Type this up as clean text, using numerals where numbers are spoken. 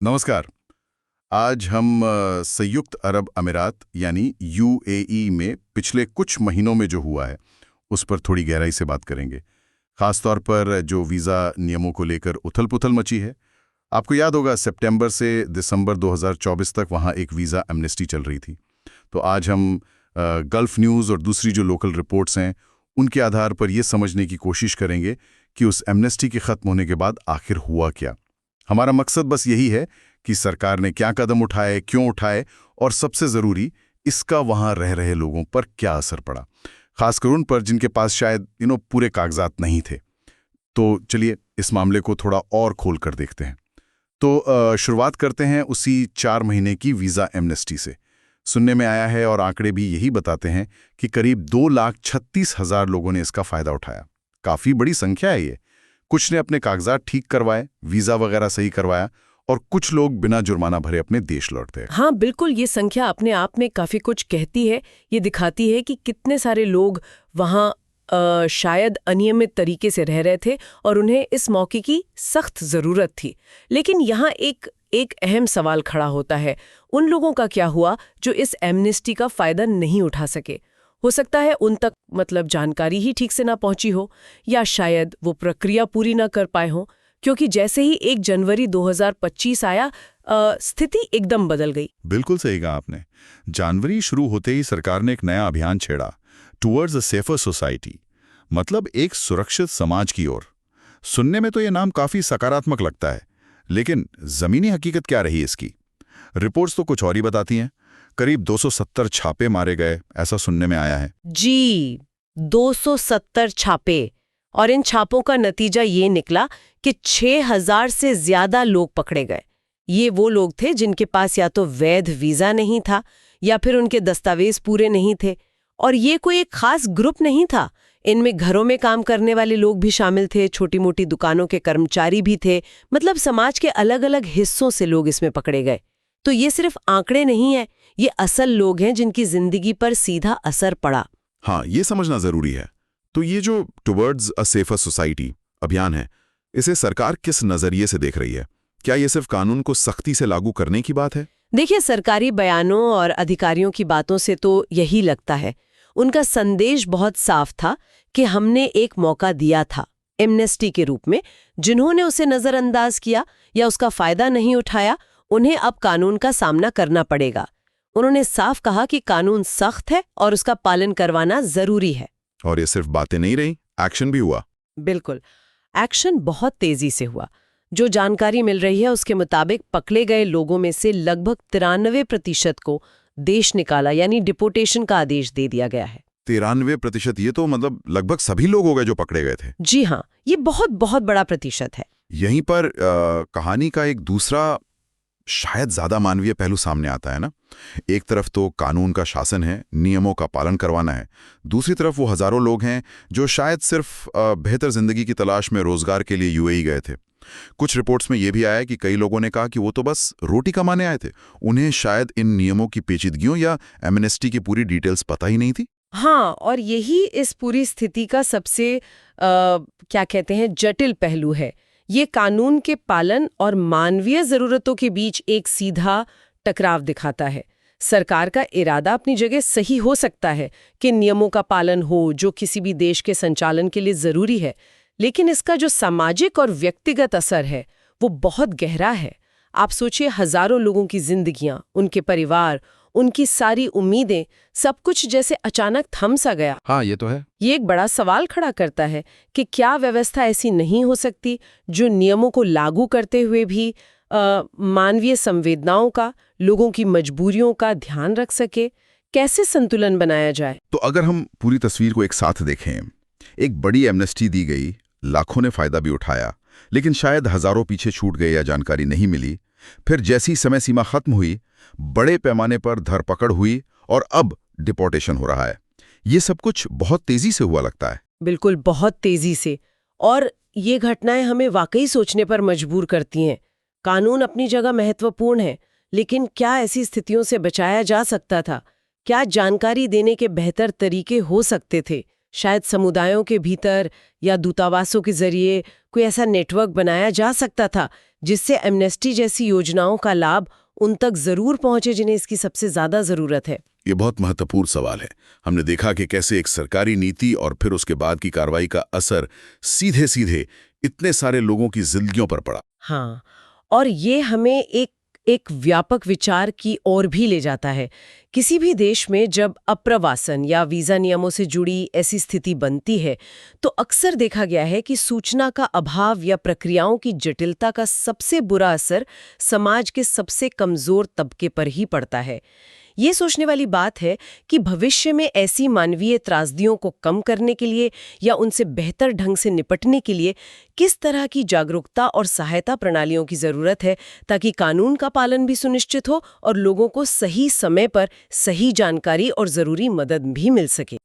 नमस्कार। आज हम संयुक्त अरब अमीरात यानी यूएई में पिछले कुछ महीनों में जो हुआ है उस पर थोड़ी गहराई से बात करेंगे। खासतौर पर जो वीज़ा नियमों को लेकर उथल-पुथल मची है। आपको याद होगा सितंबर से दिसंबर 2024 तक वहाँ एक वीज़ा एमनेस्टी चल रही थी। तो आज हम गल्फ न्यूज़ और दूसरी जो लोकल रिपोर्ट्स हैं उनके आधार पर ये समझने की कोशिश करेंगे कि उस एमनेस्टी के ख़त्म होने के बाद आखिर हुआ क्या। हमारा मकसद बस यही है कि सरकार ने क्या कदम उठाए, क्यों उठाए और सबसे ज़रूरी इसका वहाँ रह रहे लोगों पर क्या असर पड़ा, खासकर उन पर जिनके पास शायद पूरे कागजात नहीं थे। तो चलिए इस मामले को थोड़ा और खोल कर देखते हैं। तो शुरुआत करते हैं उसी 4 महीने की वीज़ा एमनेस्टी से। सुनने में आया है और आंकड़े भी यही बताते हैं कि करीब 2,36,000 लोगों ने इसका फ़ायदा उठाया। काफ़ी बड़ी संख्या है ये। कुछ ने अपने कागजात ठीक करवाए, वीज़ा वगैरह सही करवाया और कुछ लोग बिना जुर्माना भरे अपने देश लौट गए। हाँ बिल्कुल, ये संख्या अपने आप में काफी कुछ कहती है। ये दिखाती है कि कितने सारे लोग वहाँ शायद अनियमित तरीके से रह रहे थे और उन्हें इस मौके की सख्त जरूरत थी। लेकिन यहाँ एक अहम सवाल खड़ा होता है, उन लोगों का क्या हुआ जो इस एमनेस्टी का फायदा नहीं उठा सके। हो सकता है उन तक जानकारी ही ठीक से ना पहुंची हो, या शायद वो प्रक्रिया पूरी ना कर पाए हों, क्योंकि जैसे ही 1 जनवरी 2025 आया स्थिति एकदम बदल गई। बिल्कुल सही कहा आपने। जनवरी शुरू होते ही सरकार ने एक नया अभियान छेड़ा, टुवर्ड्स अ सेफर सोसाइटी, मतलब एक सुरक्षित समाज की ओर। सुनने में तो ये नाम काफी सकारात्मक लगता है, लेकिन जमीनी हकीकत क्या रही इसकी? रिपोर्ट्स तो कुछ और ही बताती हैं। करीब 270 छापे मारे गए, ऐसा सुनने में आया है। जी, 270 छापे, और इन छापों का नतीजा ये निकला कि 6,000 से ज्यादा लोग पकड़े गए। ये वो लोग थे जिनके पास या तो वैध वीजा नहीं था या फिर उनके दस्तावेज पूरे नहीं थे। और ये कोई एक खास ग्रुप नहीं था, इनमें घरों में काम करने वाले लोग भी शामिल थे, छोटी मोटी दुकानों के कर्मचारी भी थे, मतलब समाज के अलग अलग हिस्सों से लोग इसमें पकड़े गए। तो ये सिर्फ आंकड़े नहीं है, ये असल लोग हैं जिनकी जिंदगी पर सीधा असर पड़ा। हाँ, ये समझना जरूरी है। तो ये जो टुवर्ड्स अ सेफर सोसाइटी अभियान है, इसे सरकार किस नजरिए से देख रही है? क्या ये सिर्फ कानून को सख्ती से लागू करने की बात है? देखिए, सरकारी बयानों और अधिकारियों की बातों से तो यही लगता है। उनका संदेश बहुत साफ था कि हमने एक मौका दिया था एमनेस्टी के रूप में। जिन्होंने उसे नजरअंदाज किया या उसका फायदा नहीं उठाया, उन्हें अब कानून का सामना करना पड़ेगा। उन्होंने साफ कहा कि कानून सख्त है और उसका पालन करवाना जरूरी है। और ये सिर्फ बातें नहीं रही, एक्शन भी हुआ। बिल्कुल, एक्शन बहुत तेजी से हुआ। जो जानकारी मिल रही है उसके मुताबिक पकड़े गए लोगों में से लगभग 93% को देश निकाला, यानी डिपोटेशन का आदेश दे दिया गया है। 93%? ये तो मतलब लगभग सभी लोग हो गए जो पकड़े गए थे। जी हाँ, ये बहुत बहुत बड़ा प्रतिशत है। यहीं पर कहानी का एक दूसरा शायद ज्यादा मानवीय पहलू सामने आता है ना। एक तरफ तो कानून का शासन है, नियमों का पालन करवाना है, दूसरी तरफ वो हजारों लोग हैं जो शायद सिर्फ बेहतर जिंदगी की तलाश में रोजगार के लिए यूएई गए थे। कुछ रिपोर्ट्स में यह भी आया कि कई लोगों ने कहा कि वो तो बस रोटी कमाने आए थे, उन्हें शायद इन नियमों की पेचीदगियों या एमनेस्टी की पूरी डिटेल्स पता ही नहीं थी। हाँ, और यही इस पूरी स्थिति का सबसे क्या कहते हैं, जटिल पहलू है। ये कानून के पालन और मानवीय जरूरतों के बीच एक सीधा टकराव दिखाता है। सरकार का इरादा अपनी जगह सही हो सकता है कि नियमों का पालन हो जो किसी भी देश के संचालन के लिए जरूरी है, लेकिन इसका जो सामाजिक और व्यक्तिगत असर है वो बहुत गहरा है। आप सोचिए, हजारों लोगों की जिंदगियां, उनके परिवार, उनकी सारी उम्मीदें, सब कुछ जैसे अचानक थम सा गया। हाँ, ये तो है। ये एक बड़ा सवाल खड़ा करता है कि क्या व्यवस्था ऐसी नहीं हो सकती जो नियमों को लागू करते हुए भी मानवीय संवेदनाओं का, लोगों की मजबूरियों का ध्यान रख सके? कैसे संतुलन बनाया जाए? तो अगर हम पूरी तस्वीर को एक साथ देखें, एक बड़ी एमनेस्टी दी गई, लाखों ने फायदा भी उठाया, लेकिन शायद हजारों पीछे छूट गए या जानकारी नहीं मिली। फिर जैसी समय सीमा खत्म हुई, बड़े पैमाने पर धरपकड़ हुई और अब डिपोर्टेशन हो रहा है। ये सब कुछ बहुत तेजी से हुआ लगता है। बिल्कुल, बहुत तेजी से। और ये घटनाएं हमें वाकई सोचने पर मजबूर करती हैं। कानून अपनी जगह महत्वपूर्ण है, लेकिन क्या ऐसी स्थितियों से बचाया जा सकता था? क्या जानकारी देने के बेहतर तरीके हो सकते थे? शायद समुदायों के भीतर या दूतावासों के जरिए कोई ऐसा नेटवर्क बनाया जा सकता था जिससे एमनेस्टी जैसी योजनाओं का लाभ उन तक जरूर पहुंचे जिन्हें इसकी सबसे ज्यादा जरूरत है। ये बहुत महत्वपूर्ण सवाल है। हमने देखा कि कैसे एक सरकारी नीति और फिर उसके बाद की कार्रवाई का असर सीधे सीधे इतने सारे लोगों की जिंदगियों पर पड़ा। हाँ, और ये हमें एक व्यापक विचार की ओर भी ले जाता है। किसी भी देश में जब अप्रवासन या वीजा नियमों से जुड़ी ऐसी स्थिति बनती है तो अक्सर देखा गया है कि सूचना का अभाव या प्रक्रियाओं की जटिलता का सबसे बुरा असर समाज के सबसे कमजोर तबके पर ही पड़ता है। ये सोचने वाली बात है कि भविष्य में ऐसी मानवीय त्रासदियों को कम करने के लिए या उनसे बेहतर ढंग से निपटने के लिए किस तरह की जागरूकता और सहायता प्रणालियों की जरूरत है, ताकि कानून का पालन भी सुनिश्चित हो और लोगों को सही समय पर सही जानकारी और जरूरी मदद भी मिल सके।